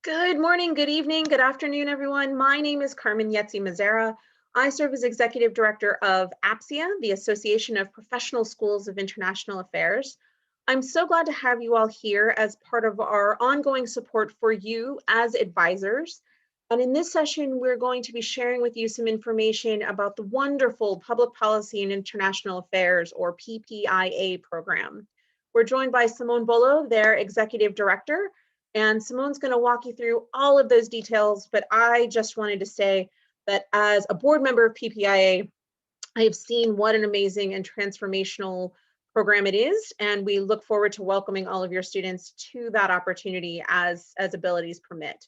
Good morning, good evening, good afternoon, everyone. My name is Carmen Yetzi Mazzara. I serve as Executive Director of APSIA, the Association of Professional Schools of International Affairs. I'm so glad to have you all here as part of our ongoing support for you as advisors. And in this session, we're going to be sharing with you some information about the wonderful Public Policy and International Affairs, or PPIA program. We're joined by Simone Bolo, their Executive Director, and Simone's going to walk you through all of those details, but I just wanted to say that as a board member of PPIA, I have seen what an amazing and transformational program it is, and we look forward to welcoming all of your students to that opportunity as abilities permit.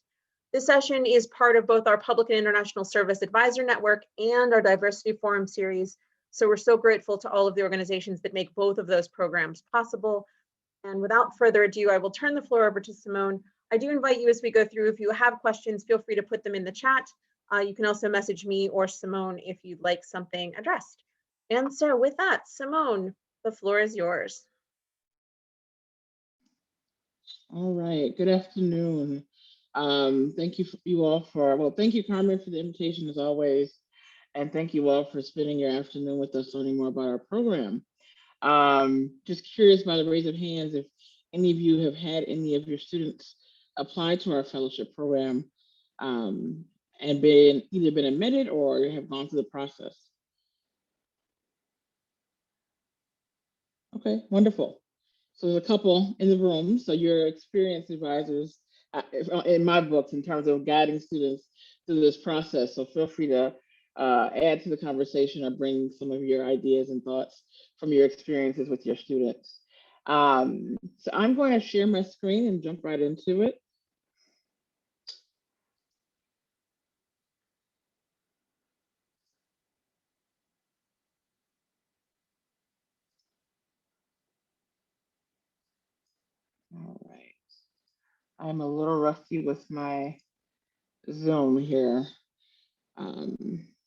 This session is part of both our Public and International Service Advisor Network and our Diversity Forum series, so we're so grateful to all of the organizations that make both of those programs possible. And without further ado, I will turn the floor over to Simone. I do invite you as we go through, if you have questions, feel free to put them in the chat. You can also message me or Simone if you'd like something addressed. And so with that, Simone, the floor is yours. All right, good afternoon. Thank you all for, thank you, Carmen, for the invitation as always. And thank you all for spending your afternoon with us learning more about our program. Just curious by the raise of hands if any of you have had any of your students apply to our fellowship program and either been admitted or have gone through the process. Okay, wonderful. So there's a couple in the room. So you're experienced advisors in my books in terms of guiding students through this process. So feel free to add to the conversation or bring some of your ideas and thoughts from your experiences with your students. So I'm going to share my screen and jump right into it. All right. I'm a little rusty with my Zoom here.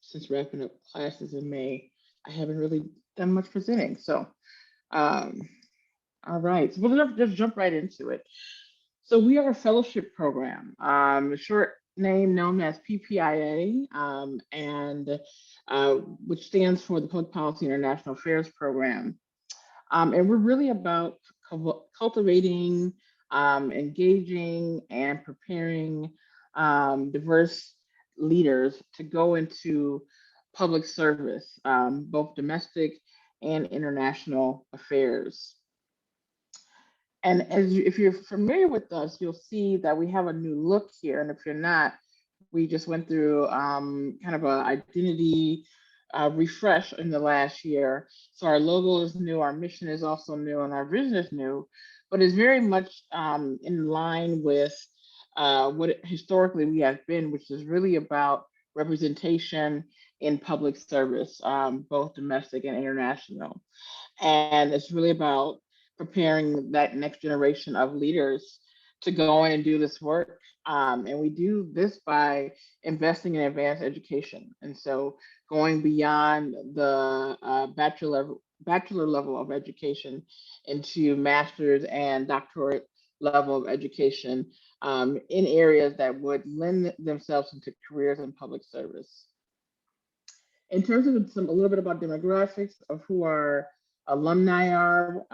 Since wrapping up classes in May, I haven't really done much presenting. So, all right, so we'll just jump right into it. So we are a fellowship program, a short name known as PPIA, and which stands for the Public Policy International Affairs Program. And we're really about cultivating, engaging, and preparing diverse leaders to go into public service, both domestic and international affairs. And if you're familiar with us, you'll see that we have a new look here. And if you're not, we just went through kind of an identity refresh in the last year. So our logo is new, our mission is also new, and our vision is new, but it's very much in line with what historically we have been, which is really about representation in public service, both domestic and international. And it's really about preparing that next generation of leaders to go in and do this work. And we do this by investing in advanced education. And so going beyond the bachelor level of education into master's and doctorate level of education in areas that would lend themselves into careers in public service. In terms of a little bit about demographics of who our alumni are,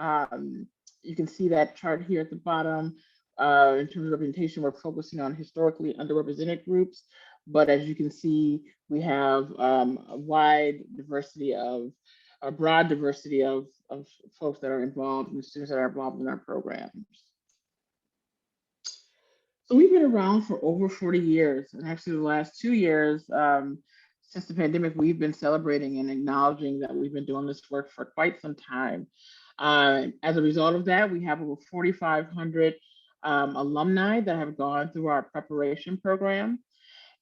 you can see that chart here at the bottom. In terms of representation, we're focusing on historically underrepresented groups, but as you can see, we have a broad diversity of folks that are involved and students that are involved in our programs. So we've been around for over 40 years, and actually the last 2 years, since the pandemic, we've been celebrating and acknowledging that we've been doing this work for quite some time. As a result of that, we have over 4,500 alumni that have gone through our preparation program.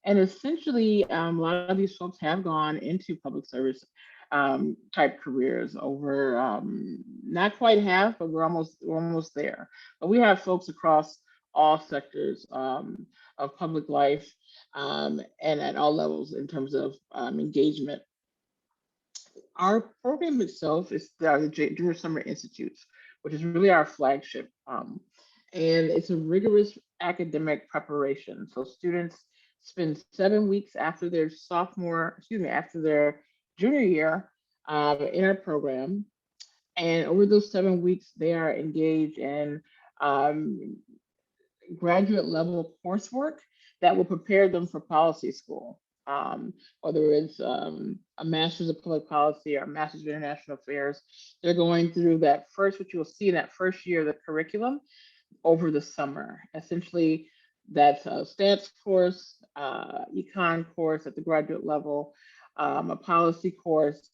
And essentially, a lot of these folks have gone into public service type careers over not quite half, but we're almost there. But we have folks across all sectors of public life and at all levels in terms of engagement. Our program itself is the Junior Summer Institutes, which is really our flagship. and it's a rigorous academic preparation. So students spend 7 weeks after their after their junior year in our program. And over those 7 weeks, they are engaged in um, graduate level coursework that will prepare them for policy school. Whether it's a master's of public policy or a master's of international affairs, they're going through that first, what you'll see in that first year of the curriculum over the summer. Essentially, that's a stats course, econ course at the graduate level, a policy course,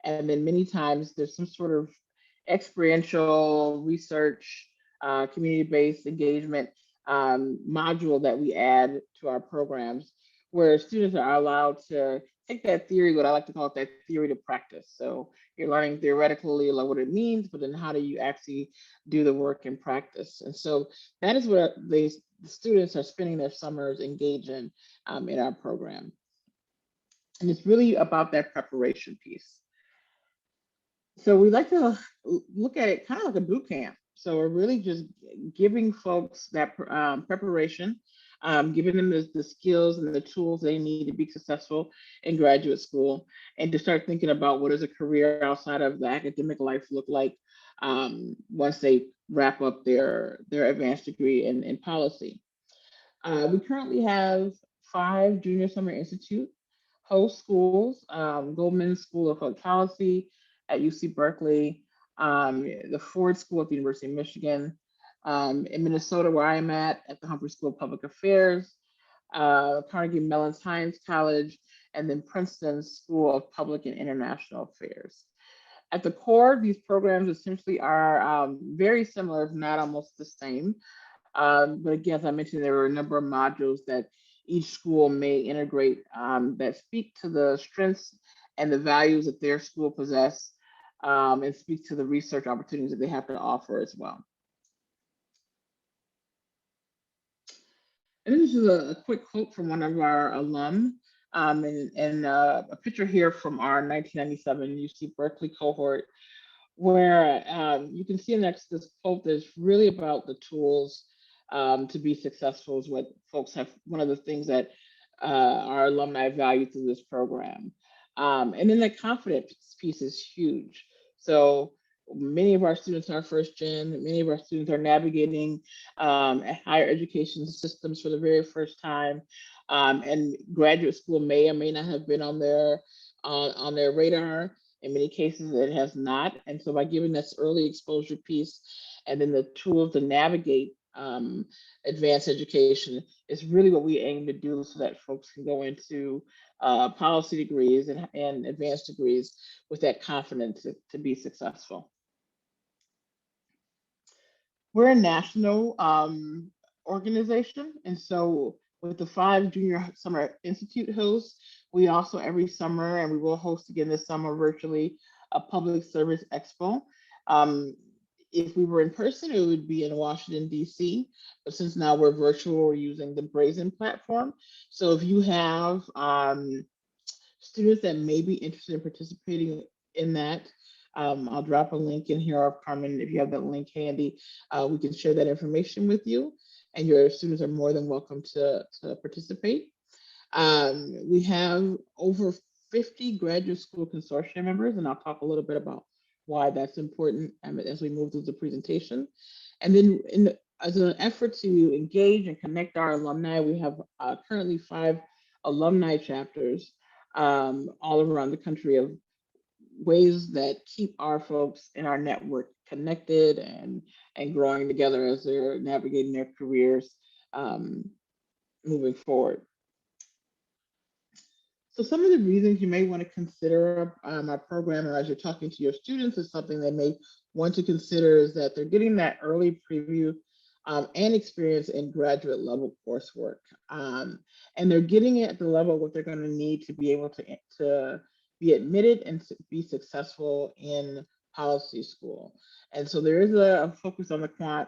and then many times there's some sort of experiential research, community-based engagement module that we add to our programs where students are allowed to take that theory, what I like to call it, that theory to practice. So you're learning theoretically like what it means, but then how do you actually do the work in practice? And so that is what the students are spending their summers engaged in our program. And it's really about that preparation piece. So we like to look at it kind of like a boot camp. So we're really just giving folks that preparation, giving them the skills and the tools they need to be successful in graduate school, and to start thinking about what does a career outside of the academic life look like once they wrap up their advanced degree in policy. We currently have 5 Junior Summer Institute host schools, Goldman School of Public Policy at UC Berkeley, the Ford School at the University of Michigan, in Minnesota, where I'm at the Humphrey School of Public Affairs, Carnegie Mellon Science College, and then Princeton School of Public and International Affairs. At the core, these programs essentially are very similar, if not almost the same. But again, as I mentioned, there are a number of modules that each school may integrate that speak to the strengths and the values that their school possess, and speak to the research opportunities that they have to offer as well. And this is a quick quote from one of our alum, and a picture here from our 1997 UC Berkeley cohort, where you can see in this quote that's really about the tools to be successful is what folks have, one of the things that our alumni value through this program. And then the confidence piece is huge. So many of our students are first gen, many of our students are navigating higher education systems for the very first time. And graduate school may or may not have been on their radar. In many cases, it has not. And so by giving this early exposure piece and then the tools to navigate advanced education is really what we aim to do so that folks can go into policy degrees and advanced degrees with that confidence to be successful. We're a national organization, and so with the 5 Junior Summer Institute hosts, we also every summer, and we will host again this summer virtually, a public service expo. Um, if we were in person, it would be in Washington, D.C., but since now we're virtual, we're using the Brazen platform. So if you have students that may be interested in participating in that, I'll drop a link in here, Carmen, if you have that link handy, we can share that information with you, and your students are more than welcome to participate. We have over 50 graduate school consortium members, and I'll talk a little bit about why that's important as we move through the presentation. And then as an effort to engage and connect our alumni, we have currently 5 alumni chapters all around the country of ways that keep our folks in our network connected and growing together as they're navigating their careers moving forward. So some of the reasons you may want to consider our program, or as you're talking to your students, is something they may want to consider is that they're getting that early preview and experience in graduate level coursework. And they're getting it at the level of what they're going to need to be able to be admitted and to be successful in policy school. And so there is a focus on the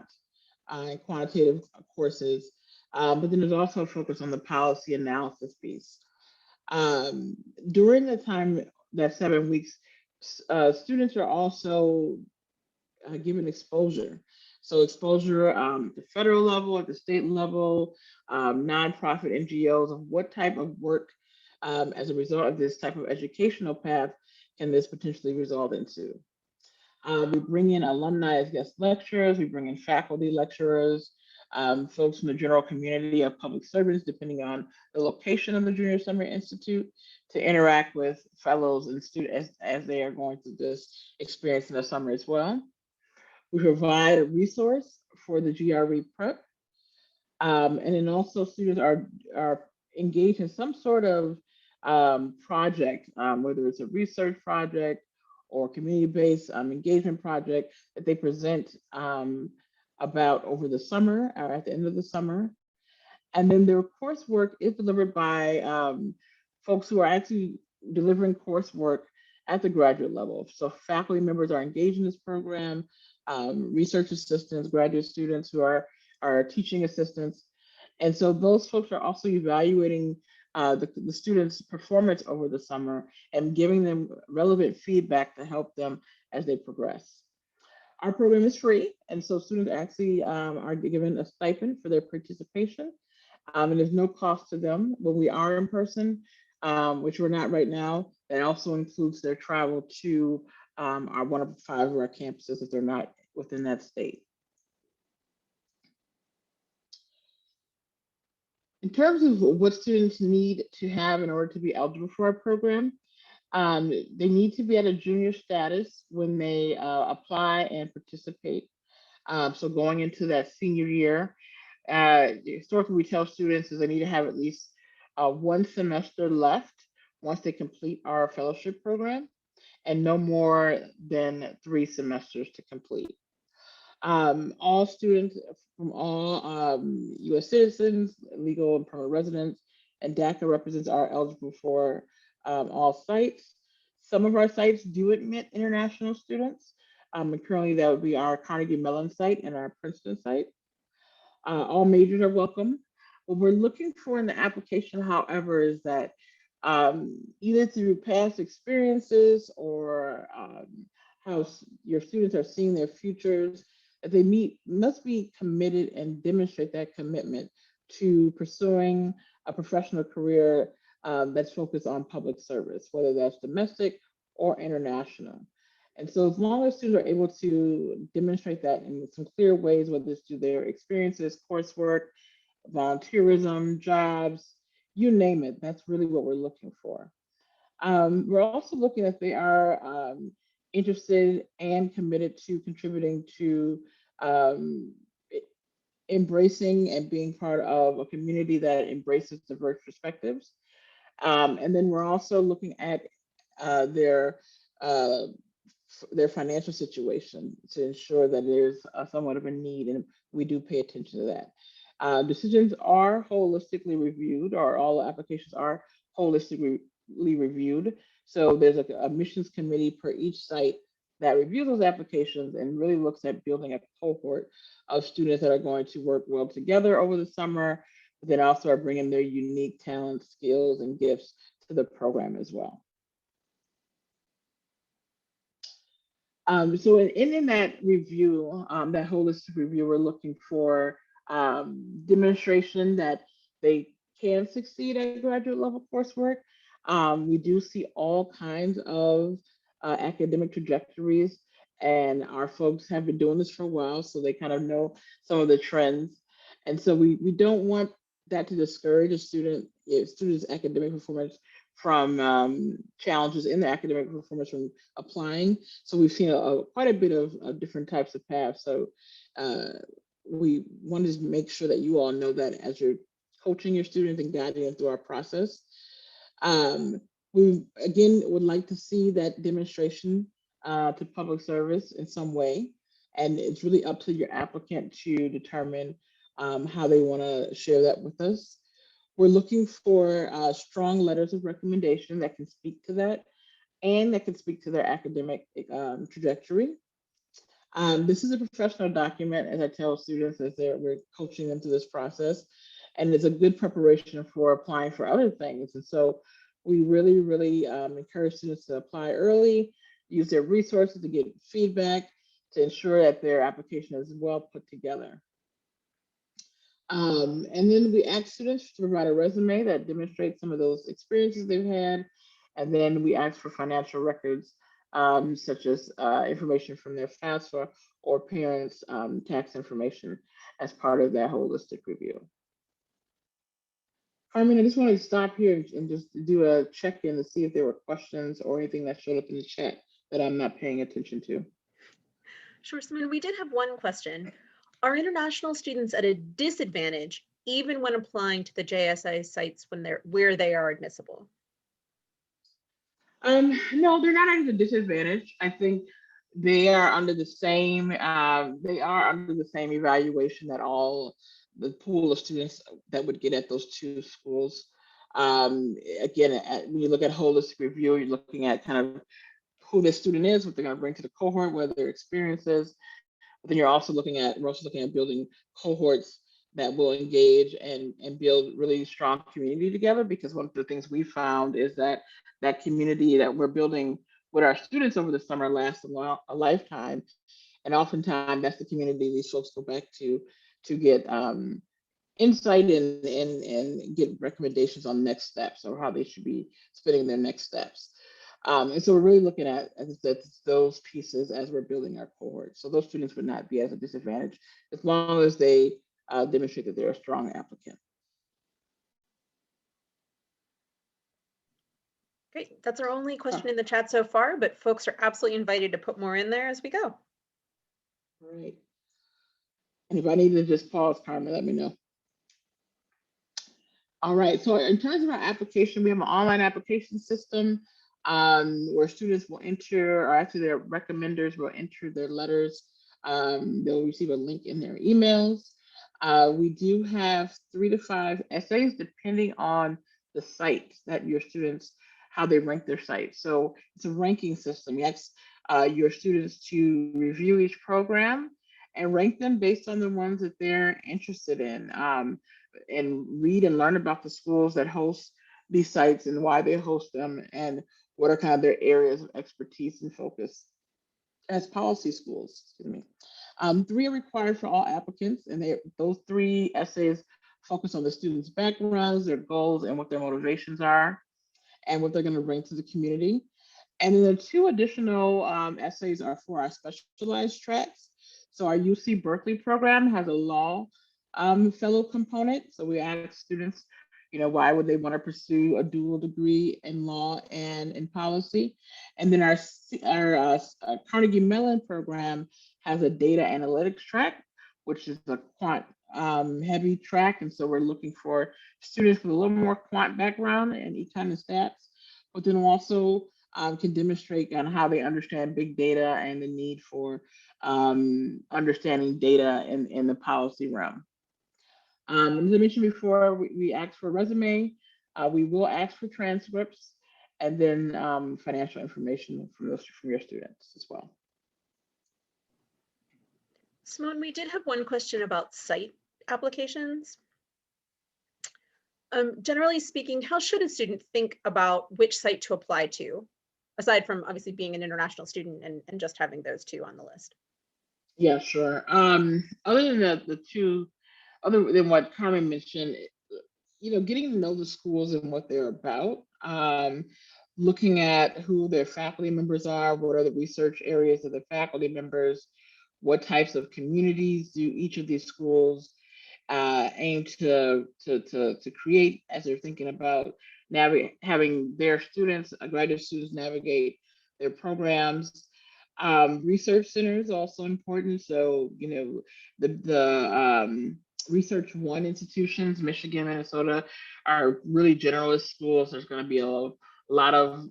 quantitative courses, but then there's also a focus on the policy analysis piece. During the time, that 7 weeks, students are also given exposure So exposure at the federal level, at the state level, nonprofit NGOs of what type of work as a result of this type of educational path can this potentially result into. We bring in alumni as guest lecturers, we bring in faculty lecturers, folks from the general community of public servants, depending on the location of the Junior Summer Institute, to interact with fellows and students as they are going through this experience in the summer as well. We provide a resource for the GRE prep. And then also students are engaged in some sort of project, whether it's a research project or community-based engagement project that they present about over the summer or at the end of the summer. And then their coursework is delivered by folks who are actually delivering coursework at the graduate level. So faculty members are engaged in this program, research assistants, graduate students who are teaching assistants. And so those folks are also evaluating the students' performance over the summer and giving them relevant feedback to help them as they progress. Our program is free, and so students actually are given a stipend for their participation, and there's no cost to them when we are in person, which we're not right now. That also includes their travel to one of 5 of our campuses if they're not within that state. In terms of what students need to have in order to be eligible for our program, they need to be at a junior status when they apply and participate. So going into that senior year, historically we tell students is they need to have at least 1 semester left once they complete our fellowship program, and no more than 3 semesters to complete. All students from all U.S. citizens, legal and permanent residents, and DACA represents are eligible for all sites. Some of our sites do admit international students. And currently that would be our Carnegie Mellon site and our Princeton site. All majors are welcome. What we're looking for in the application, however, is that either through past experiences or how your students are seeing their futures, that they must be committed and demonstrate that commitment to pursuing a professional career that's focused on public service, whether that's domestic or international. And so as long as students are able to demonstrate that in some clear ways, whether it's through their experiences, coursework, volunteerism, jobs, you name it, that's really what we're looking for. We're also looking if they are interested and committed to contributing to embracing and being part of a community that embraces diverse perspectives. And then we're also looking at their financial situation to ensure that there's somewhat of a need, and we do pay attention to that. Decisions are holistically reviewed, or all applications are holistically reviewed. So there's a admissions committee per each site that reviews those applications and really looks at building a cohort of students that are going to work well together over the summer, but then also are bringing their unique talents, skills, and gifts to the program as well. So in that review, that holistic review, we're looking for demonstration that they can succeed at graduate level coursework. We do see all kinds of academic trajectories, and our folks have been doing this for a while, so they kind of know some of the trends. And so we don't want that to discourage a student's academic performance from challenges in the academic performance from applying. So we've seen quite a bit of different types of paths. So we wanted to make sure that you all know that as you're coaching your students and guiding them through our process. We again would like to see that demonstration to public service in some way. And it's really up to your applicant to determine how they want to share that with us. We're looking for strong letters of recommendation that can speak to that and that can speak to their academic trajectory. This is a professional document, as I tell students as we're coaching them through this process, and it's a good preparation for applying for other things. And so we really encourage students to apply early, use their resources to get feedback, to ensure that their application is well put together. And then we ask students to provide a resume that demonstrates some of those experiences they've had. And then we ask for financial records, such as information from their FAFSA or parents' tax information as part of that holistic review. Carmen, I just wanted to stop here and just do a check-in to see if there were questions or anything that showed up in the chat that I'm not paying attention to. Sure, Simon, we did have one question. Are international students at a disadvantage even when applying to the JSA sites where they are admissible? No, they're not at a disadvantage. I think they are under the same evaluation that all the pool of students that would get at those two schools. Again, when you look at holistic review, you're looking at kind of who the student is, what they're going to bring to the cohort, what their experience is. But then we're also looking at building cohorts that will engage and build really strong community together, because one of the things we found is that that community that we're building with our students over the summer lasts a lifetime. And oftentimes that's the community these folks go back to get insight and get recommendations on next steps or how they should be spending their next steps. And so we're really looking at, as I said, those pieces as we're building our cohort. So those students would not be at a disadvantage as long as they demonstrate that they're a strong applicant. Great, that's our only question in the chat so far, but folks are absolutely invited to put more in there as we go. All right. And if I need to just pause, Carmen, let me know. All right, so in terms of our application, we have an online application system where students will enter, or actually their recommenders will enter their letters. They'll receive a link in their emails. We do have 3 to 5 essays depending on the site that your students, how they rank their site. So it's a ranking system. You ask your students to review each program and rank them based on the ones that they're interested in, and read and learn about the schools that host these sites and why they host them and what are kind of their areas of expertise and focus as policy schools. Excuse me. 3 are required for all applicants, and those 3 essays focus on the students' backgrounds, their goals, and what their motivations are, and what they're going to bring to the community. And then the 2 additional essays are for our specialized tracks. So our UC Berkeley program has a law fellow component. So we ask students, why would they want to pursue a dual degree in law and in policy? And then our Carnegie Mellon program has a data analytics track, which is a quant heavy track. And so we're looking for students with a little more quant background and econ and stats, but then also can demonstrate on how they understand big data and the need for understanding data in the policy realm. As I mentioned before, we ask for a resume. We will ask for transcripts, and then financial information from your students as well. Simone, we did have one question about site applications. Generally speaking, how should a student think about which site to apply to, aside from obviously being an international student and just having those 2 on the list? Yeah, sure. Other than the 2, other than what Carmen mentioned, getting to know the schools and what they're about, looking at who their faculty members are, what are the research areas of the faculty members, what types of communities do each of these schools aim to create as they're thinking about having their students, graduate students, navigate their programs. Research centers also important. So, the Research One institutions, Michigan, Minnesota, are really generalist schools. There's going to be a lot of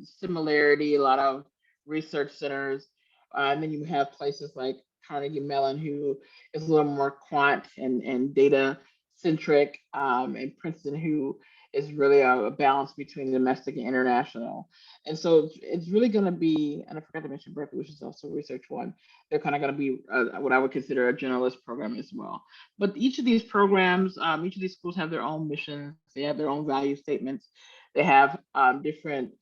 similarity, a lot of research centers. And then you have places like Carnegie Mellon, who is a little more quant and data centric, and Princeton, who is really a balance between domestic and international. And so it's really going to be, and I forgot to mention Berkeley, which is also Research One. They're kind of going to be what I would consider a generalist program as well. But each of these programs, each of these schools have their own missions. They have their own value statements. They have different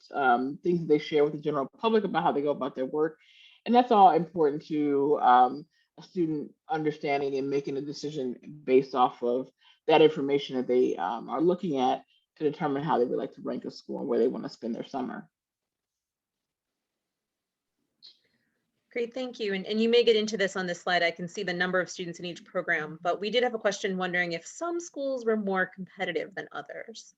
things that they share with the general public about how they go about their work. And that's all important to a student understanding and making a decision based off of that information that they are looking at to determine how they would like to rank a school and where they want to spend their summer. Great, thank you. And you may get into this on this slide. I can see the number of students in each program, but we did have a question wondering if some schools were more competitive than others.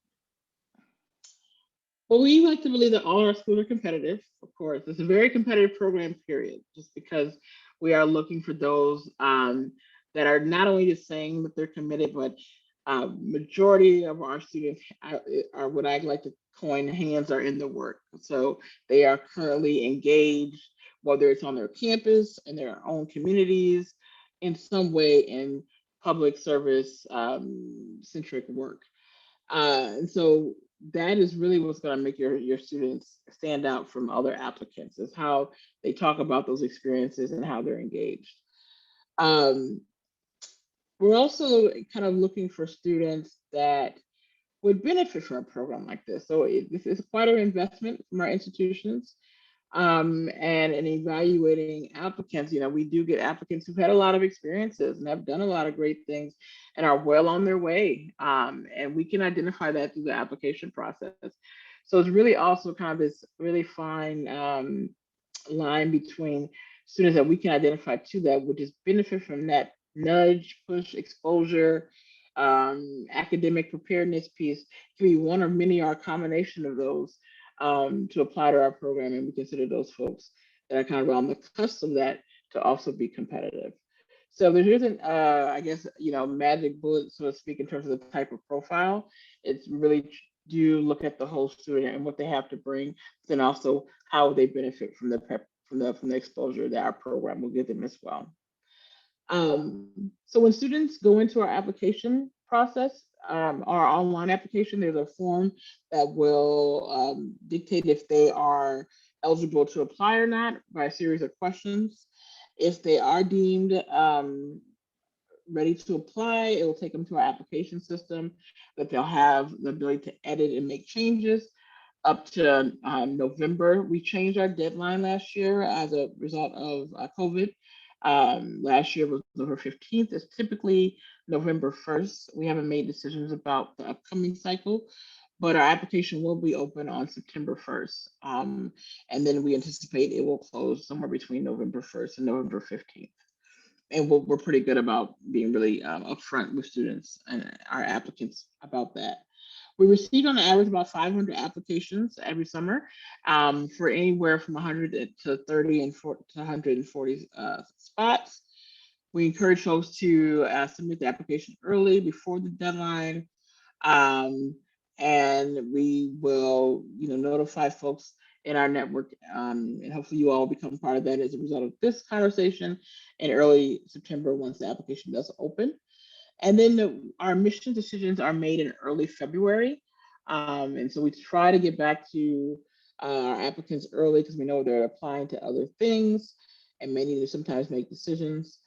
Well, we like to believe that all our schools are competitive, of course. It's a very competitive program, period, just because we are looking for those that are not only just saying that they're committed, but majority of our students are what I like to coin hands are in the work. So they are currently engaged, whether it's on their campus, in their own communities, in some way in public service centric work. And so that is really what's going to make your students stand out from other applicants is how they talk about those experiences and how they're engaged. Um, we're also kind of looking for students that would benefit from a program like this. So this is quite an investment from our institutions. And in evaluating applicants, we do get applicants who've had a lot of experiences and have done a lot of great things and are well on their way. And we can identify that through the application process. So it's really also kind of this really fine line between students that we can identify to that would just benefit from that nudge, push, exposure, academic preparedness piece. It can be one or many or a combination of those to apply to our program, and we consider those folks that are kind of on the cusp of that to also be competitive. So there isn't, I guess, magic bullet, so to speak, in terms of the type of profile. It's really do look at the whole student and what they have to bring, then also how they benefit from the from the exposure that our program will give them as well. So when students go into our application process, our online application, there's a form that will dictate if they are eligible to apply or not by a series of questions. If they are deemed ready to apply, it will take them to our application system that they'll have the ability to edit and make changes up to November. We changed our deadline last year as a result of COVID. Last year was November 15th. It's typically November 1st. We haven't made decisions about the upcoming cycle, but our application will be open on September 1st. And then we anticipate it will close somewhere between November 1st and November 15th. And we're pretty good about being really upfront with students and our applicants about that. We receive on average about 500 applications every summer for anywhere from 100 to 30 and 40 to 140 spots. We encourage folks to submit the application early before the deadline. And we will, notify folks in our network, and hopefully you all become part of that as a result of this conversation in early September once the application does open. And then our admission decisions are made in early February. And so we try to get back to our applicants early because we know they're applying to other things and may need to sometimes make decisions.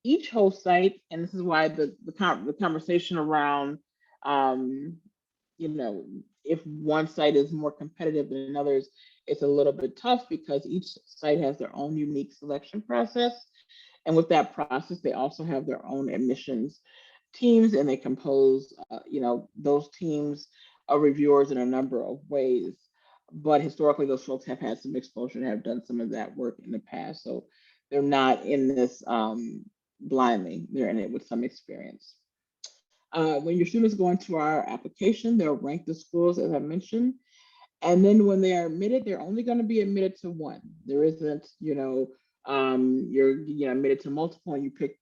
Each host site, and this is why the conversation around, if one site is more competitive than others, it's a little bit tough because each site has their own unique selection process. And with that process, they also have their own admissions teams, and they compose, those teams of reviewers in a number of ways. But historically, those folks have had some exposure and have done some of that work in the past. So they're not in this blindly, they're in it with some experience. When your students go into our application, they'll rank the schools, as I mentioned. And then when they are admitted, they're only going to be admitted to one. There isn't, you're admitted to multiple and you pick,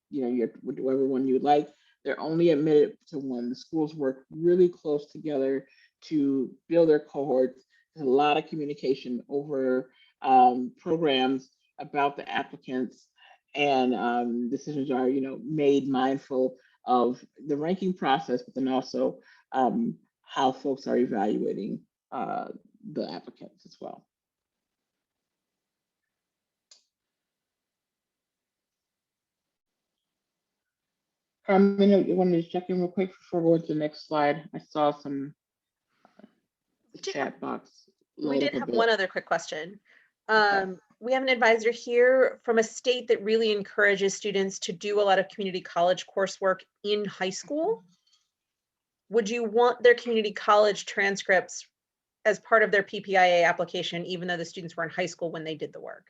whatever one you like. They're only admitted to one. The schools work really close together to build their cohorts. There's a lot of communication over programs about the applicants, and decisions are, made mindful of the ranking process, but then also how folks are evaluating the applicants as well. Carmen, you wanted to check in real quick before going to the next slide? I saw some chat box. We did have one other quick question. Okay. we have an advisor here from a state that really encourages students to do a lot of community college coursework in high school. Would you want their community college transcripts as part of their PPIA application, even though the students were in high school when they did the work?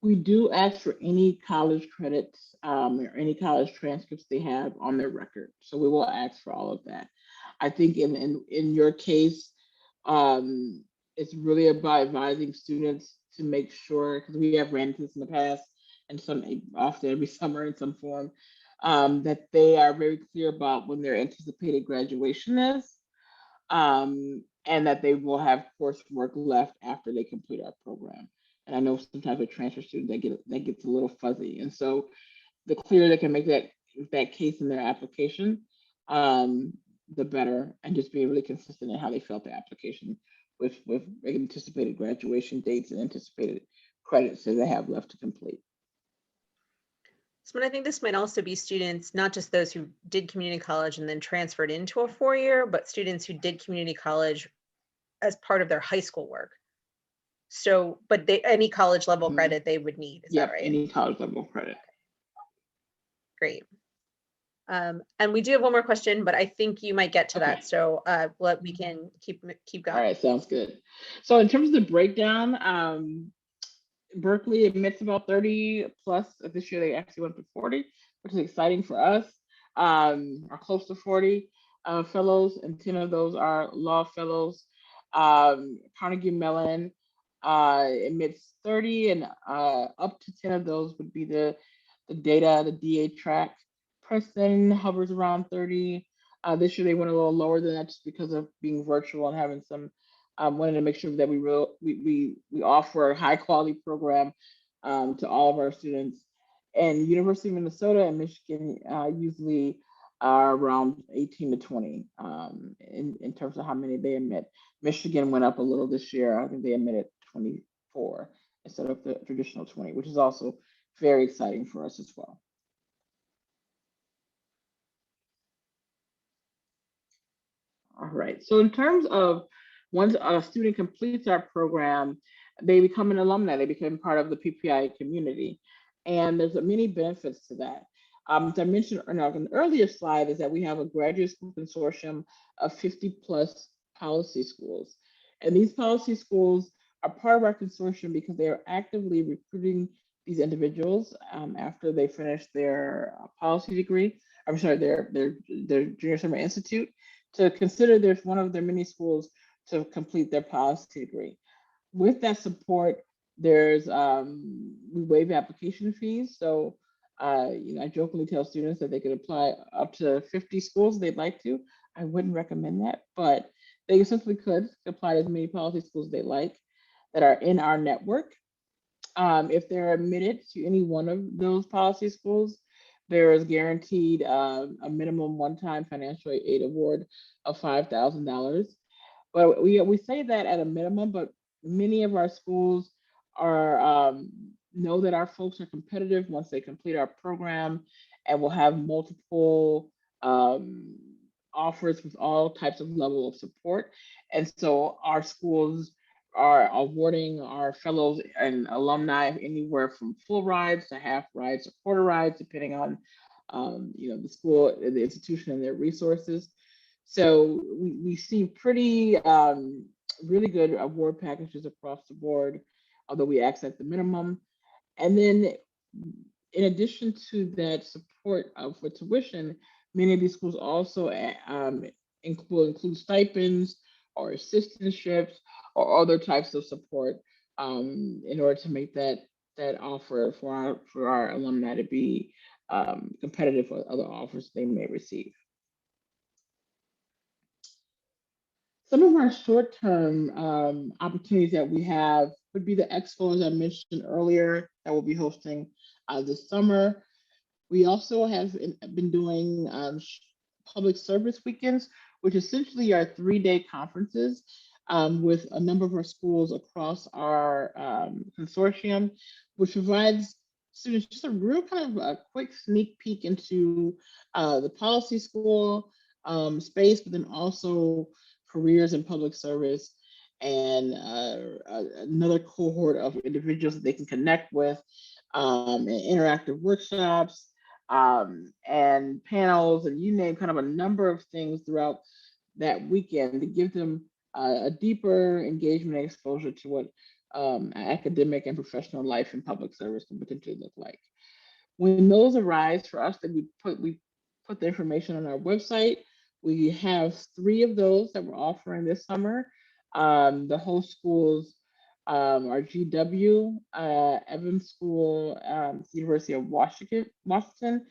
We do ask for any college credits or any college transcripts they have on their record. So we will ask for all of that. I think in your case, um, it's really about advising students to make sure, because we have ran into this in the past and some often every summer in some form, that they are very clear about when their anticipated graduation is, and that they will have coursework left after they complete our program. And I know sometimes with transfer students that gets a little fuzzy, and so the clearer they can make that case in their application, the better, and just being really consistent in how they fill out the application with anticipated graduation dates and anticipated credits that they have left to complete. So I think this might also be students, not just those who did community college and then transferred into a 4-year, but students who did community college as part of their high school work. So, but any college level credit they would need, is that right? Any college level credit. Great. And we do have one more question, but I think you might get to that. So we can keep going. All right, sounds good. So in terms of the breakdown, Berkeley admits about 30 plus. This year they actually went to 40, which is exciting for us. Are close to 40 fellows, and 10 of those are law fellows. Carnegie Mellon admits 30, and up to 10 of those would be the data, the DA track. Princeton hovers around 30. This year they went a little lower than that just because of being virtual and having some. Wanted to make sure that we offer a high quality program to all of our students. And University of Minnesota and Michigan usually are around 18 to 20 in terms of how many they admit. Michigan went up a little this year. I think they admitted 24 instead of the traditional 20, which is also very exciting for us as well. All right. So in terms of once a student completes our program, they become an alumni. They become part of the PPI community. And there's many benefits to that. As I mentioned in an earlier slide, is that we have a graduate school consortium of 50 plus policy schools. And these policy schools are part of our consortium because they are actively recruiting these individuals after they finish their policy degree. I'm sorry, their junior summer institute, to consider there's one of their many schools to complete their policy degree. With that support, there's we waive application fees. So I jokingly tell students that they could apply up to 50 schools they'd like to. I wouldn't recommend that, but they essentially could apply to as many policy schools they like that are in our network. If they're admitted to any one of those policy schools, there is guaranteed a minimum one-time financial aid award of $5,000. But we say that at a minimum, but many of our schools are know that our folks are competitive once they complete our program, and will have multiple offers with all types of level of support. And so our schools are awarding our fellows and alumni anywhere from full rides to half rides to quarter rides, depending on the school, the institution, and their resources. So we see pretty really good award packages across the board, although we accept the minimum. And then in addition to that support for tuition, many of these schools also include stipends or assistantships or other types of support in order to make that offer for our alumni to be competitive with other offers they may receive. Some of our short-term opportunities that we have would be the expo, as I mentioned earlier, that we'll be hosting this summer. We also have been doing public service weekends, which essentially are 3-day conferences with a number of our schools across our consortium, which provides students just a real kind of a quick sneak peek into the policy school space, but then also careers in public service and another cohort of individuals that they can connect with, and interactive workshops, and panels, and you name kind of a number of things throughout that weekend to give them a deeper engagement and exposure to what academic and professional life in public service can potentially look like. When those arise for us, then we put the information on our website. We have 3 of those that we're offering this summer. The whole schools are GW, Evans School, University of Washington,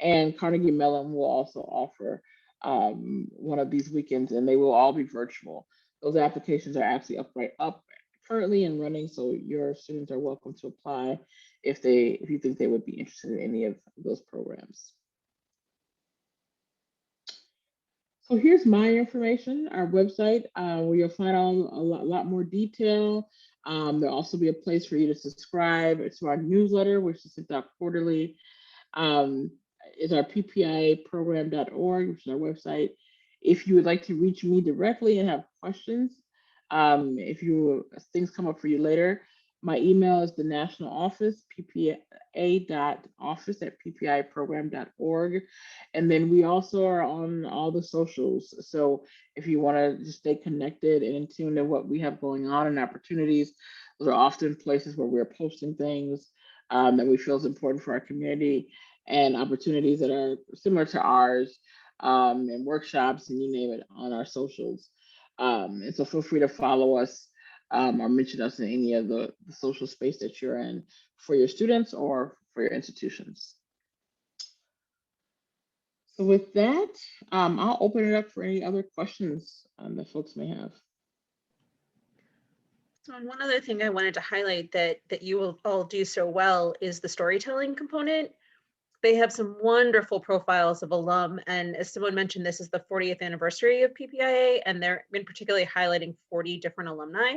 and Carnegie Mellon will also offer one of these weekends, and they will all be virtual. Those applications are actually up currently and running, so your students are welcome to apply if you think they would be interested in any of those programs. So here's my information, our website, where you'll find a lot more detail. There'll also be a place for you to subscribe to our newsletter, which is sent out quarterly. Um, is our ppiaprogram.org, which is our website. If you would like to reach me directly and have questions, if things come up for you later, my email is the national office, ppa.office@ppiprogram.org. And then we also are on all the socials. So if you want to just stay connected and in tune to what we have going on and opportunities, those are often places where we're posting things that we feel is important for our community, and opportunities that are similar to ours, and workshops and you name it on our socials. And so feel free to follow us or mention us in any of the social space that you're in for your students or for your institutions. So with that, I'll open it up for any other questions that folks may have. So one other thing I wanted to highlight that you will all do so well is the storytelling component. They have some wonderful profiles of alum, and as someone mentioned, this is the 40th anniversary of PPIA, and they're in particularly highlighting 40 different alumni.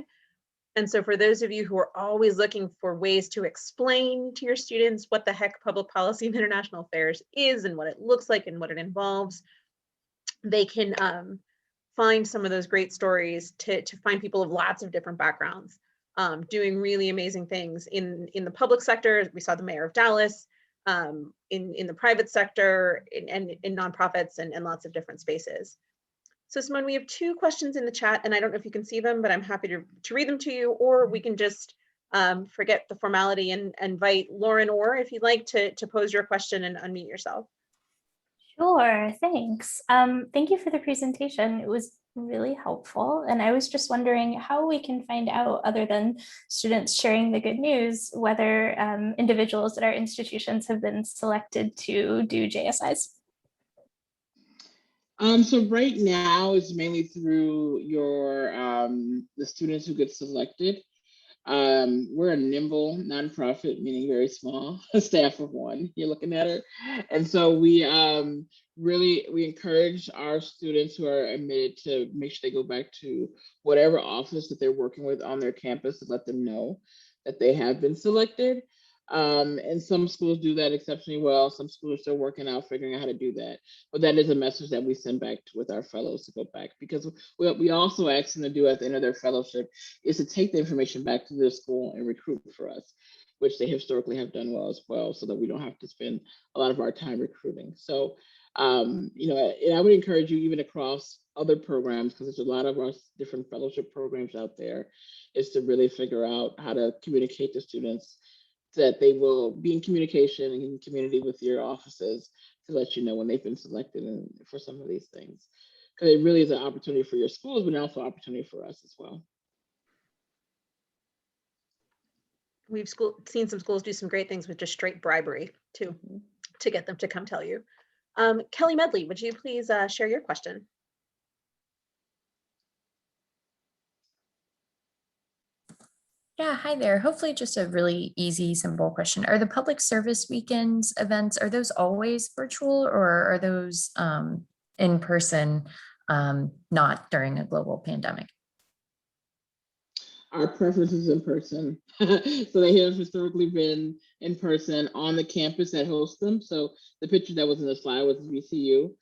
And so for those of you who are always looking for ways to explain to your students what the heck public policy and international affairs is and what it looks like and what it involves, they can find some of those great stories to find people of lots of different backgrounds doing really amazing things in the public sector. We saw the mayor of Dallas, in the private sector, and in nonprofits and lots of different spaces. So Simone, we have 2 questions in the chat, and I don't know if you can see them, but I'm happy to read them to you, or we can just forget the formality and invite Lauren Orr, if you'd like to pose your question and unmute yourself. Sure, thanks. Thank you for the presentation. It was really helpful. And I was just wondering how we can find out, other than students sharing the good news, whether individuals at our institutions have been selected to do JSIs. So right now it's mainly through your the students who get selected. We're a nimble nonprofit, meaning very small, a staff of 1. You're looking at her, and so we encourage our students who are admitted to make sure they go back to whatever office that they're working with on their campus to let them know that they have been selected. And some schools do that exceptionally well. Some schools are still working out, figuring out how to do that. But that is a message that we send back with our fellows to go back, because what we also ask them to do at the end of their fellowship is to take the information back to their school and recruit for us, which they historically have done well as well, so that we don't have to spend a lot of our time recruiting. So, and I would encourage you, even across other programs, because there's a lot of our different fellowship programs out there, is to really figure out how to communicate to students that they will be in communication and in community with your offices to let you know when they've been selected and for some of these things. Because it really is an opportunity for your schools, but also an opportunity for us as well. We've seen some schools do some great things with just straight bribery too, to get them to come tell you. Kelly Medley, would you please share your question? Yeah, hi there. Hopefully just a really easy, simple question. Are the public service weekends events, are those always virtual, or are those in person, not during a global pandemic? Our preference is in person. So they have historically been in person on the campus that hosts them. So the picture that was in the slide was VCU,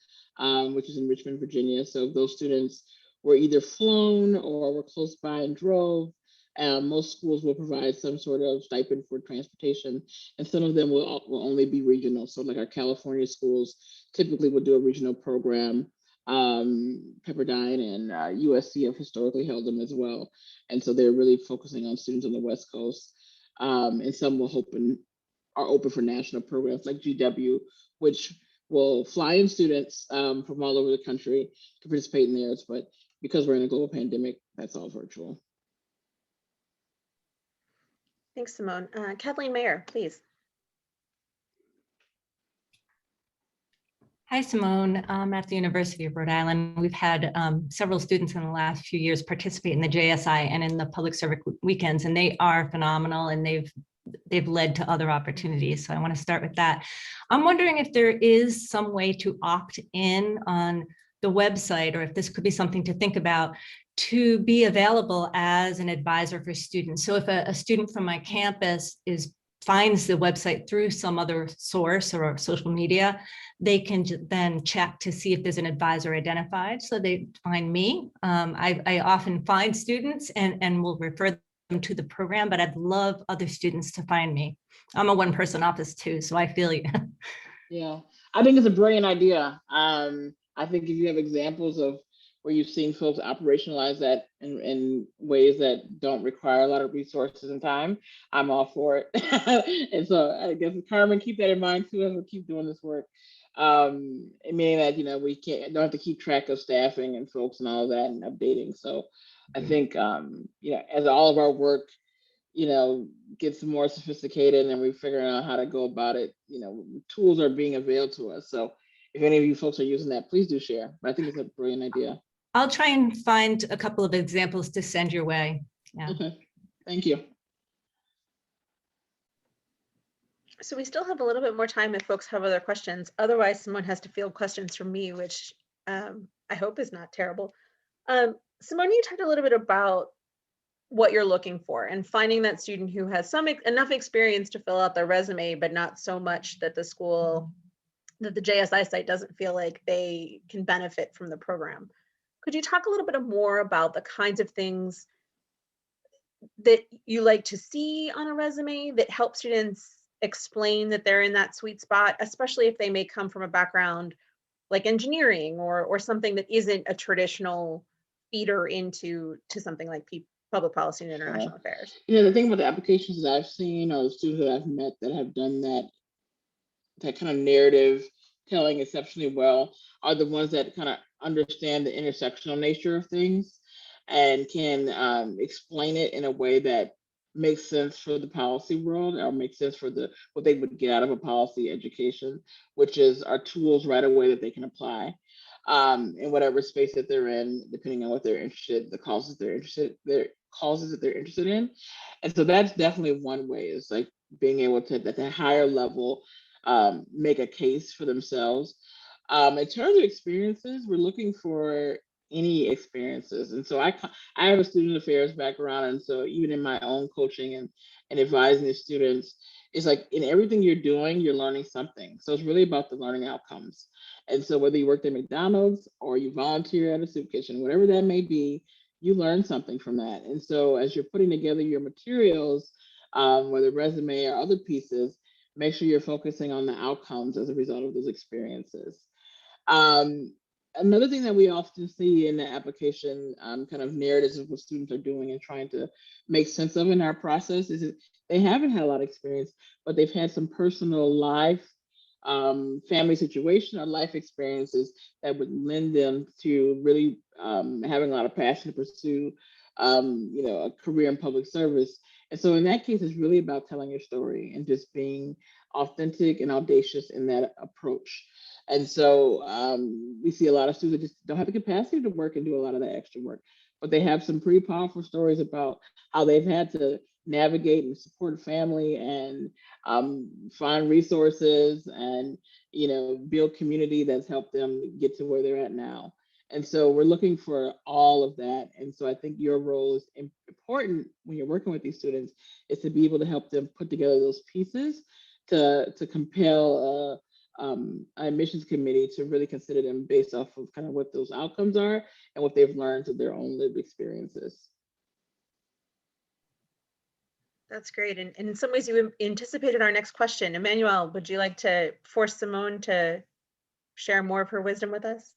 which is in Richmond, Virginia. So those students were either flown or were close by and drove. Most schools will provide some sort of stipend for transportation, and some of them will only be regional. So like our California schools typically would do a regional program. Pepperdine and USC have historically held them as well. And so they're really focusing on students on the West Coast. And some are open for national programs like GW, which will fly in students from all over the country to participate in theirs. But because we're in a global pandemic, that's all virtual. Thanks, Simone. Kathleen Mayer, please. Hi, Simone. At the University of Rhode Island, we've had several students in the last few years participate in the JSI and in the public service weekends, and they are phenomenal, and they've led to other opportunities. So I want to start with that. I'm wondering if there is some way to opt in on the website, or if this could be something to think about, to be available as an advisor for students. So if a student from my campus finds the website through some other source or social media, they can then check to see if there's an advisor identified. So they find me. I often find students and will refer them to the program, but I'd love other students to find me. I'm a one-person office too, so I feel you. Yeah, I think it's a brilliant idea. I think if you have examples of where you've seen folks operationalize that in ways that don't require a lot of resources and time, I'm all for it. And so I guess, Carmen, keep that in mind too as we keep doing this work. Meaning that, we don't have to keep track of staffing and folks and all of that and updating. So I think, as all of our work, gets more sophisticated and we're figuring out how to go about it, tools are being availed to us. So if any of you folks are using that, please do share. But I think it's a brilliant idea. I'll try and find a couple of examples to send your way. Yeah. Okay, thank you. So we still have a little bit more time if folks have other questions. Otherwise, someone has to field questions from me, which I hope is not terrible. Simone, you talked a little bit about what you're looking for and finding that student who has enough experience to fill out their resume, but not so much that the JSI site doesn't feel like they can benefit from the program. Could you talk a little bit more about the kinds of things that you like to see on a resume that help students explain that they're in that sweet spot, especially if they may come from a background like engineering or something that isn't a traditional feeder into something like public policy and international affairs? The thing about the applications that I've seen or the students that I've met that have done that kind of narrative telling exceptionally well are the ones that kind of understand the intersectional nature of things and can explain it in a way that makes sense for the policy world or makes sense for what they would get out of a policy education, which is our tools right away that they can apply in whatever space that they're in, depending on what they're interested, the causes that they're interested in. And so that's definitely one way, is like being able to at a higher level make a case for themselves. In terms of experiences, we're looking for any experiences. And so I have a student affairs background. And so even in my own coaching and advising the students, it's like in everything you're doing, you're learning something. So it's really about the learning outcomes. And so whether you worked at McDonald's or you volunteer at a soup kitchen, whatever that may be, you learn something from that. And so as you're putting together your materials, whether resume or other pieces, make sure you're focusing on the outcomes as a result of those experiences. Another thing that we often see in the application kind of narratives of what students are doing and trying to make sense of in our process is that they haven't had a lot of experience, but they've had some personal life, family situation or life experiences that would lend them to really having a lot of passion to pursue a career in public service. And so in that case, it's really about telling your story and just being authentic and audacious in that approach. And so we see a lot of students that just don't have the capacity to work and do a lot of that extra work, but they have some pretty powerful stories about how they've had to navigate and support a family and find resources and, build community that's helped them get to where they're at now. And so we're looking for all of that. And so I think your role is important when you're working with these students, is to be able to help them put together those pieces to compel admissions committee to really consider them based off of kind of what those outcomes are and what they've learned through their own lived experiences. That's great. And in some ways, you anticipated our next question. Emmanuel, would you like to force Simone to share more of her wisdom with us?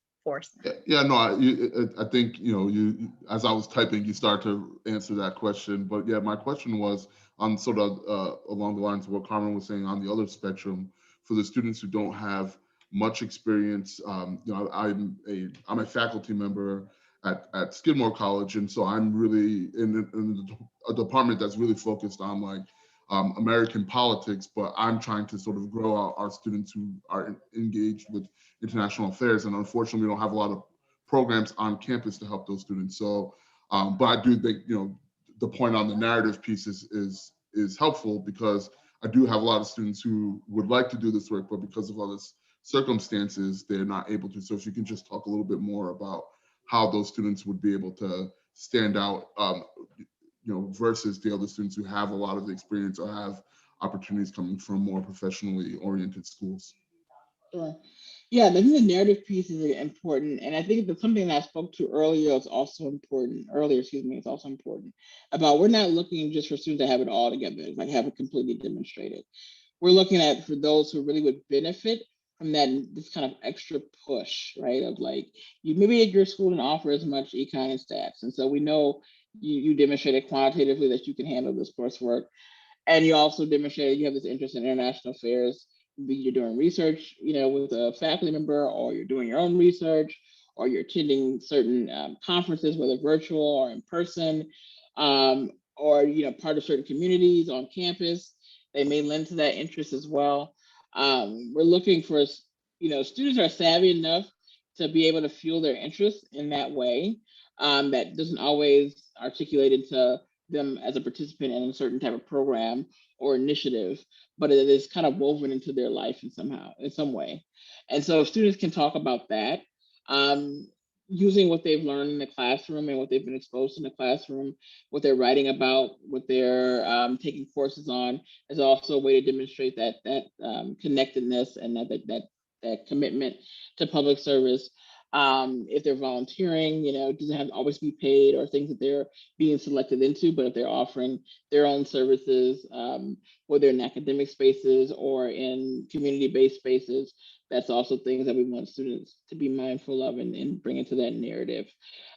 Yeah, no, I think, you, as I was typing, you start to answer that question. But yeah, my question was on sort of along the lines of what Carmen was saying on the other spectrum for the students who don't have much experience. I'm a faculty member at Skidmore College, and so I'm really in a department that's really focused on like American politics, but I'm trying to sort of grow our students who are engaged with international affairs. And unfortunately, we don't have a lot of programs on campus to help those students. So, but I do think, the point on the narrative piece is helpful, because I do have a lot of students who would like to do this work, but because of other circumstances, they're not able to. So if you can just talk a little bit more about how those students would be able to stand out, versus the other students who have a lot of experience or have opportunities coming from more professionally oriented schools. Sure. Yeah, I think the narrative piece is important. And I think that something that I spoke to earlier is also important. It's also important about we're not looking just for students that have it all together, like have it completely demonstrated. We're looking at for those who really would benefit from this kind of extra push, right? Of like, maybe at your school didn't offer as much econ and stats. And so we know you demonstrated quantitatively that you can handle this coursework. And you also demonstrated you have this interest in international affairs. You're doing research, with a faculty member, or you're doing your own research, or you're attending certain conferences, whether virtual or in person, or part of certain communities on campus. They may lend to that interest as well. We're looking for, students are savvy enough to be able to fuel their interest in that way. That doesn't always articulate into them as a participant in a certain type of program or initiative, but it is kind of woven into their life in some way. And so if students can talk about that, using what they've learned in the classroom and what they've been exposed in the classroom, what they're writing about, what they're taking courses on, is also a way to demonstrate that connectedness and that commitment to public service. If they're volunteering, it doesn't have to always be paid or things that they're being selected into, but if they're offering their own services, whether in academic spaces or in community-based spaces, that's also things that we want students to be mindful of and bring into that narrative.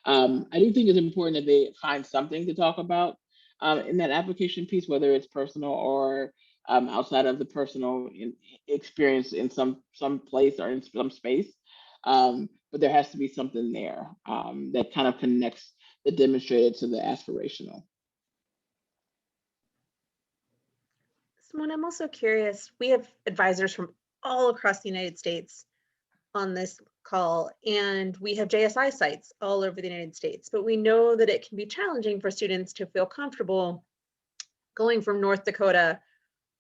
I do think it's important that they find something to talk about in that application piece, whether it's personal or outside of the personal experience in some place or in some space. But there has to be something there that kind of connects the demonstrated to the aspirational. Simone, I'm also curious, we have advisors from all across the United States on this call, and we have JSI sites all over the United States, but we know that it can be challenging for students to feel comfortable going from North Dakota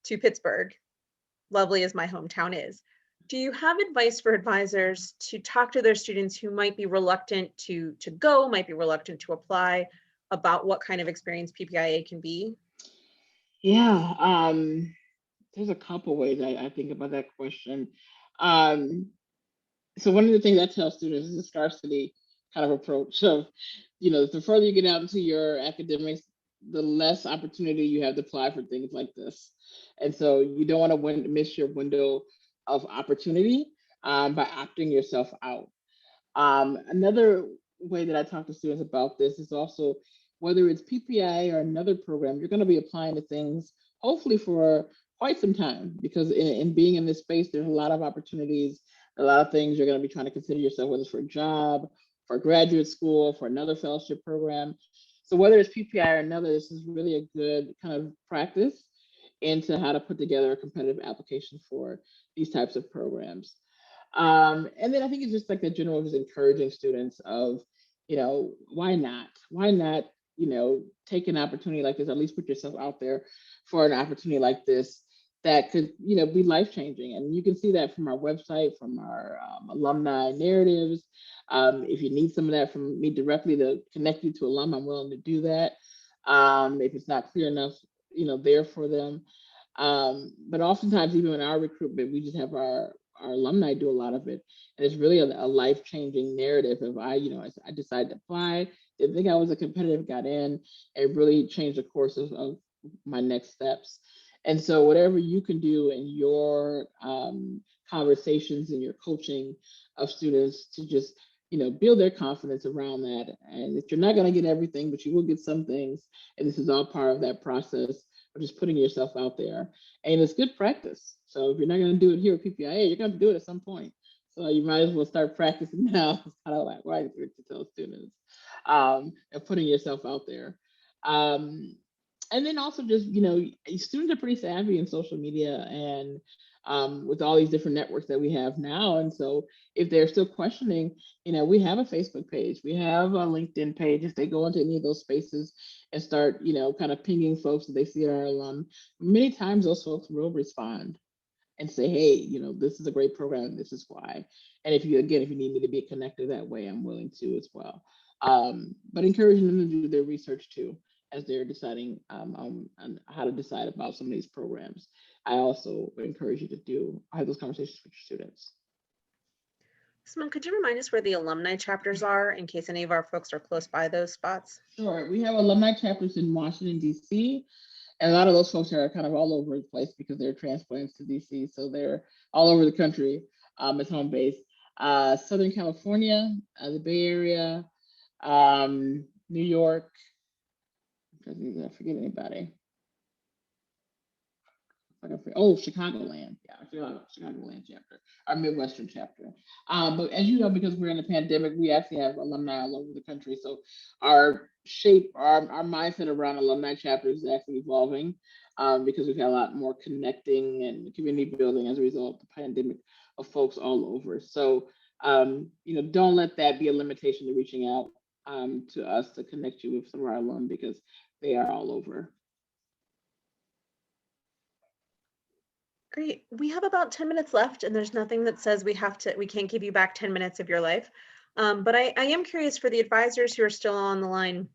to Pittsburgh, lovely as my hometown is. Do you have advice for advisors to talk to their students who might be reluctant to go, might be reluctant to apply, about what kind of experience PPIA can be? Yeah, there's a couple ways I think about that question. So one of the things I tell students is a scarcity kind of approach. So, the further you get out into your academics, the less opportunity you have to apply for things like this. And so you don't want to miss your window of opportunity by opting yourself out. Another way that I talk to students about this is also whether it's PPI or another program, you're going to be applying to things hopefully for quite some time, because in being in this space, there's a lot of opportunities, a lot of things you're going to be trying to consider yourself, whether it's for a job, for graduate school, for another fellowship program. So whether it's PPI or another, this is really a good kind of practice into how to put together a competitive application for these types of programs. And then I think it's just like the general just encouraging students of, why not? Why not, take an opportunity like this, at least put yourself out there for an opportunity like this that could, be life-changing. And you can see that from our website, from our alumni narratives. If you need some of that from me directly to connect you to alum, I'm willing to do that. If it's not clear enough, there for them. But oftentimes, even in our recruitment, we just have our our alumni do a lot of it. And it's really a life-changing narrative. If I decided to apply, didn't think I was a competitive, got in, it really changed the course of my next steps. And so whatever you can do in your conversations and your coaching of students to just, build their confidence around that. And that you're not going to get everything, but you will get some things. And this is all part of that process of just putting yourself out there. And it's good practice. So if you're not going to do it here at PPIA, you're going to do it at some point. So you might as well start practicing now. It's kind of like what I like to tell students, and putting yourself out there. And then also just, students are pretty savvy in social media and with all these different networks that we have now. And so if they're still questioning, we have a Facebook page, we have a LinkedIn page. If they go into any of those spaces and start, kind of pinging folks that they see our alum, many times those folks will respond and say, hey, this is a great program, this is why. And if you need me to be connected that way, I'm willing to as well. But encouraging them to do their research too, as they're deciding on how to decide about some of these programs. I also encourage you to have those conversations with your students. Simone, could you remind us where the alumni chapters are in case any of our folks are close by those spots? Sure, we have alumni chapters in Washington, D.C., and a lot of those folks are kind of all over the place because they're transplants to D.C., so they're all over the country as home base. Southern California, the Bay Area, New York, I forget anybody. Oh, Chicagoland. Yeah, Chicagoland chapter, our Midwestern chapter. But as you know, because we're in a pandemic, we actually have alumni all over the country. So our mindset around alumni chapters is actually evolving because we've had a lot more connecting and community building as a result of the pandemic of folks all over. So, don't let that be a limitation to reaching out to us to connect you with some of our alum because they are all over. Great. We have about 10 minutes left, and there's nothing that says we can't give you back 10 minutes of your life. But I am curious for the advisors who are still on the line,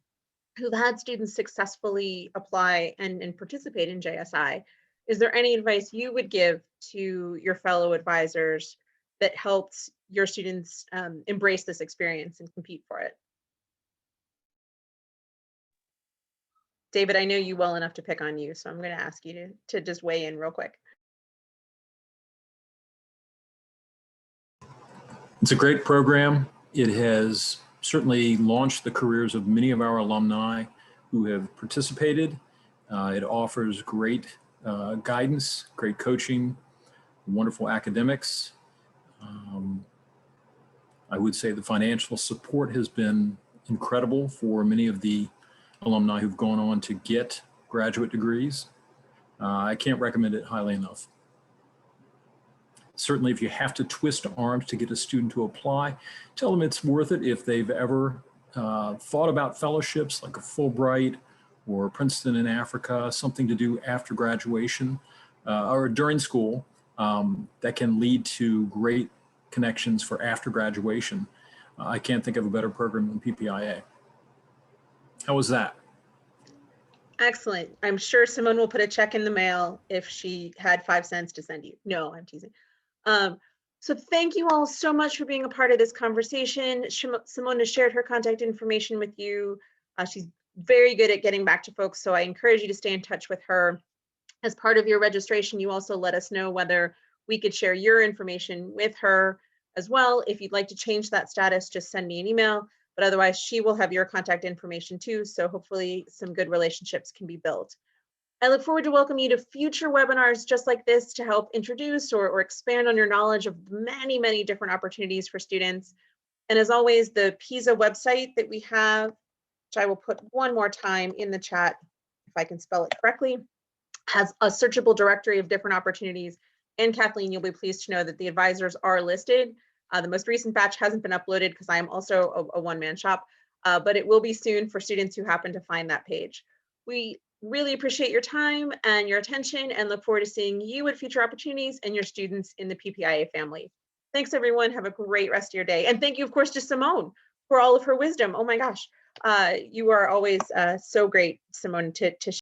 who've had students successfully apply and participate in JSI. Is there any advice you would give to your fellow advisors that helps your students embrace this experience and compete for it? David, I know you well enough to pick on you, so I'm going to ask you to just weigh in real quick. It's a great program. It has certainly launched the careers of many of our alumni who have participated. It offers great guidance, great coaching, wonderful academics. I would say the financial support has been incredible for many of the alumni who've gone on to get graduate degrees. I can't recommend it highly enough. Certainly, if you have to twist arms to get a student to apply, tell them it's worth it if they've ever thought about fellowships like a Fulbright or Princeton in Africa, something to do after graduation or during school that can lead to great connections for after graduation. I can't think of a better program than PPIA. How was that? Excellent. I'm sure Simone will put a check in the mail if she had 5 cents to send you. No, I'm teasing. So thank you all so much for being a part of this conversation. Simone has shared her contact information with you. She's very good at getting back to folks, so I encourage you to stay in touch with her. As part of your registration, you also let us know whether we could share your information with her as well. If you'd like to change that status, just send me an email, but otherwise she will have your contact information too, so hopefully some good relationships can be built. I look forward to welcoming you to future webinars just like this to help introduce or expand on your knowledge of many, many different opportunities for students. And as always, the PISA website that we have, which I will put one more time in the chat, if I can spell it correctly, has a searchable directory of different opportunities. And Kathleen, you'll be pleased to know that the advisors are listed. The most recent batch hasn't been uploaded because I am also a one-man shop, but it will be soon for students who happen to find that page. We really appreciate your time and your attention and look forward to seeing you at future opportunities and your students in the PPIA family. Thanks everyone, have a great rest of your day. And thank you of course to Simone for all of her wisdom. Oh my gosh, you are always so great, Simone, to